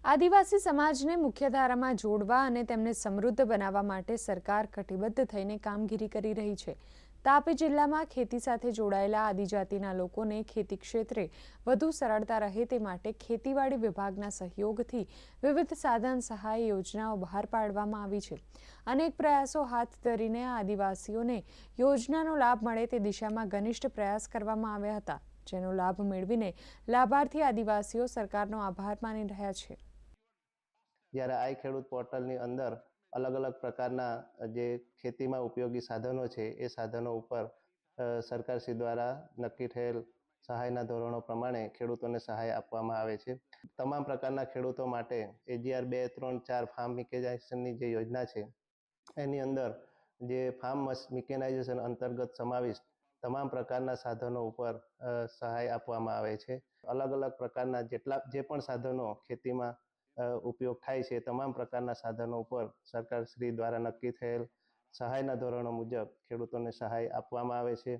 આદિવાસી સમાજને મુખ્યધારામાં જોડવા અને તેમને સમૃદ્ધ બનાવવા માટે સરકાર કટિબદ્ધ થઈને કામગીરી કરી રહી છે। તાપી જિલ્લામાં ખેતી સાથે જોડાયેલા આદિજાતિના લોકોને ખેતી ક્ષેત્રે વધુ સરળતા રહે તે માટે ખેતીવાડી વિભાગના સહયોગથી વિવિધ સાધન સહાય યોજનાઓ બહાર પાડવામાં આવી છે। અનેક પ્રયાસો હાથ ધરીને આદિવાસીઓને યોજનાનો લાભ મળે તે દિશામાં ઘનિષ્ઠ પ્રયાસ કરવામાં આવ્યા હતા, જેનો લાભ મેળવીને લાભાર્થી આદિવાસીઓ સરકારનો આભાર માની રહ્યા છે। જ્યારે આઈ ખેડૂત પોર્ટલની અંદર અલગ અલગ પ્રકારના જે ખેતીમાં ઉપયોગી સાધનો છે એ સાધનો ઉપર સરકારશ્રી દ્વારા નક્કી થયેલ સહાયના ધોરણો પ્રમાણે ખેડૂતોને સહાય આપવામાં આવે છે। તમામ પ્રકારના ખેડૂતો માટે AGR 2, 3, 4 ફાર્મ મિકેનાઇઝેશનની જે યોજના છે એની અંદર જે ફાર્મ મિકેનાઇઝેશન અંતર્ગત સમાવિષ્ટ તમામ પ્રકારના સાધનો ઉપર સહાય આપવામાં આવે છે। અલગ અલગ પ્રકારના જે પણ સાધનો ખેતીમાં ઉપયોગ થાય છે તમામ પ્રકારના સાધનો ઉપર સરકારશ્રી દ્વારા નક્કી થયેલ સહાયના ધોરણો મુજબ ખેડૂતોને સહાય આપવામાં આવે છે।